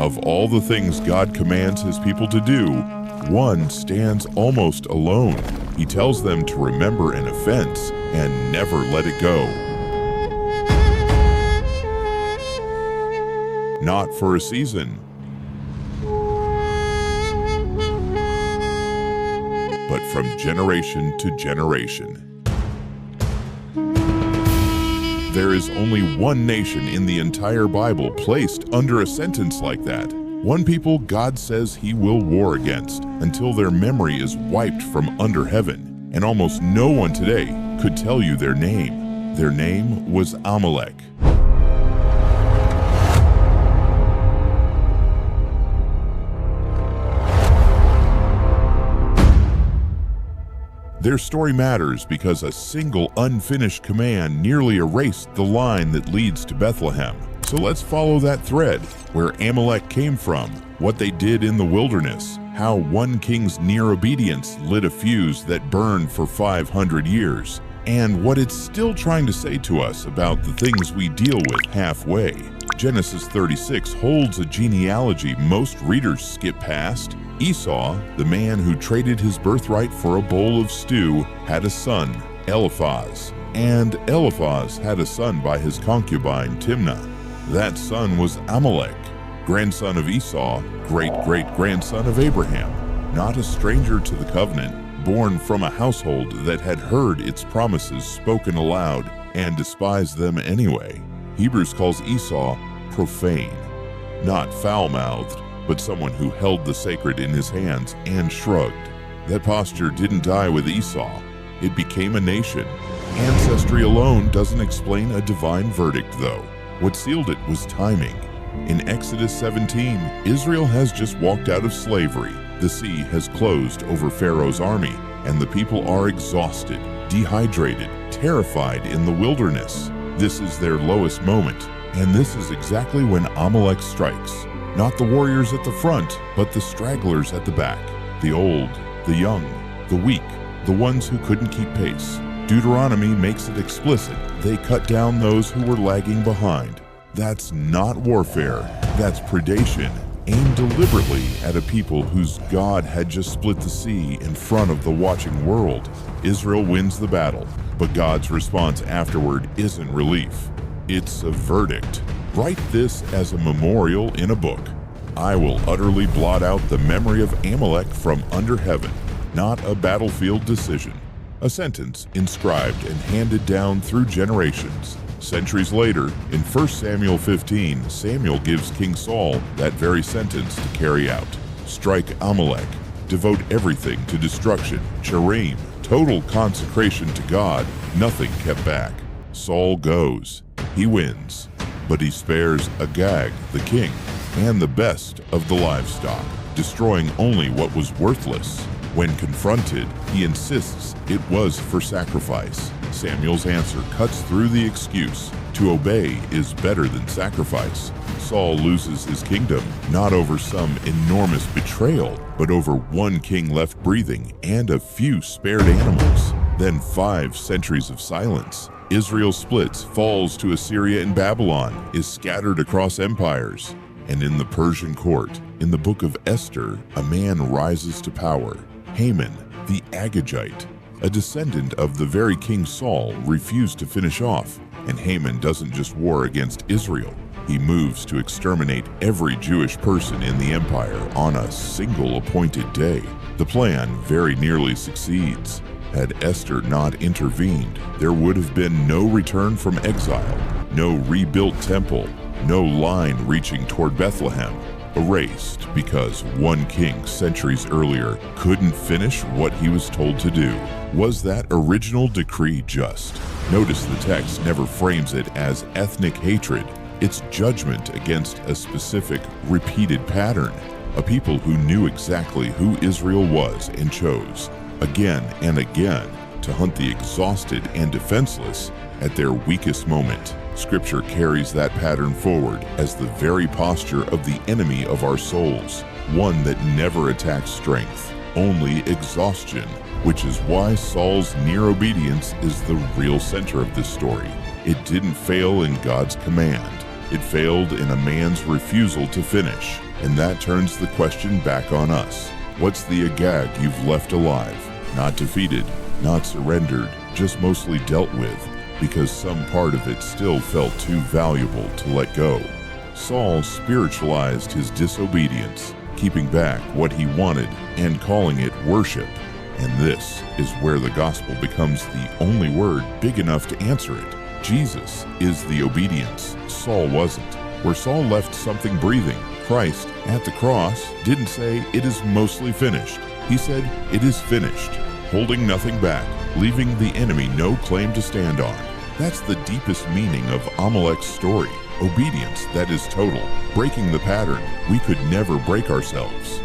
Of all the things God commands his people to do, one stands almost alone. He tells them to remember an offense and never let it go. Not for a season, but from generation to generation. There is only one nation in the entire Bible placed under a sentence like that. One people God says he will war against until their memory is wiped from under heaven, and almost no one today could tell you their name. Their name was Amalek. Their story matters because a single unfinished command nearly erased the line that leads to Bethlehem. So let's follow that thread, where Amalek came from, what they did in the wilderness, how one king's near obedience lit a fuse that burned for 500 years, and what it's still trying to say to us about the things we deal with halfway. Genesis 36 holds a genealogy most readers skip past. Esau, the man who traded his birthright for a bowl of stew, had a son, Eliphaz, and Eliphaz had a son by his concubine Timnah. That son was Amalek, grandson of Esau, great-great-grandson of Abraham, not a stranger to the covenant, born from a household that had heard its promises spoken aloud and despised them anyway. Hebrews calls Esau profane, not foul-mouthed, but someone who held the sacred in his hands and shrugged. That posture didn't die with Esau. It became a nation. Ancestry alone doesn't explain a divine verdict, though. What sealed it was timing. In Exodus 17, Israel has just walked out of slavery. The sea has closed over Pharaoh's army, and the people are exhausted, dehydrated, terrified in the wilderness. This is their lowest moment, and this is exactly when Amalek strikes. Not the warriors at the front, but the stragglers at the back. The old, the young, the weak, the ones who couldn't keep pace. Deuteronomy makes it explicit. They cut down those who were lagging behind. That's not warfare. That's predation, aimed deliberately at a people whose God had just split the sea in front of the watching world. Israel wins the battle, but God's response afterward isn't relief. It's a verdict. Write this as a memorial in a book. I will utterly blot out the memory of Amalek from under heaven. Not a battlefield decision. A sentence inscribed and handed down through generations. Centuries later, in 1 Samuel 15, Samuel gives King Saul that very sentence to carry out. Strike Amalek. Devote everything to destruction. Cherem. Total consecration to God. Nothing kept back. Saul goes. He wins. But he spares Agag, the king, and the best of the livestock, destroying only what was worthless. When confronted, he insists it was for sacrifice. Samuel's answer cuts through the excuse. To obey is better than sacrifice. Saul loses his kingdom, not over some enormous betrayal, but over one king left breathing and a few spared animals. Then 5 centuries of silence. Israel splits, falls to Assyria and Babylon, is scattered across empires. And in the Persian court, in the book of Esther, a man rises to power. Haman, the Agagite, a descendant of the very King Saul, refused to finish off. And Haman doesn't just war against Israel. He moves to exterminate every Jewish person in the empire on a single appointed day. The plan very nearly succeeds. Had Esther not intervened, there would have been no return from exile, no rebuilt temple, no line reaching toward Bethlehem. Erased because one king centuries earlier couldn't finish what he was told to do. Was that original decree just? Notice the text never frames it as ethnic hatred. It's judgment against a specific, repeated pattern. A people who knew exactly who Israel was and chose, again and again, to hunt the exhausted and defenseless at their weakest moment. Scripture carries that pattern forward as the very posture of the enemy of our souls, one that never attacks strength, only exhaustion, which is why Saul's near obedience is the real center of this story. It didn't fail in God's command. It failed in a man's refusal to finish. And that turns the question back on us. What's the Agag you've left alive? Not defeated, not surrendered, just mostly dealt with, because some part of it still felt too valuable to let go. Saul spiritualized his disobedience, keeping back what he wanted and calling it worship. And this is where the gospel becomes the only word big enough to answer it. Jesus is the obedience. Saul wasn't. Where Saul left something breathing, Christ, at the cross, didn't say, "It is mostly finished." He said, "It is finished," holding nothing back, leaving the enemy no claim to stand on. That's the deepest meaning of Amalek's story. Obedience that is total, breaking the pattern. We could never break ourselves.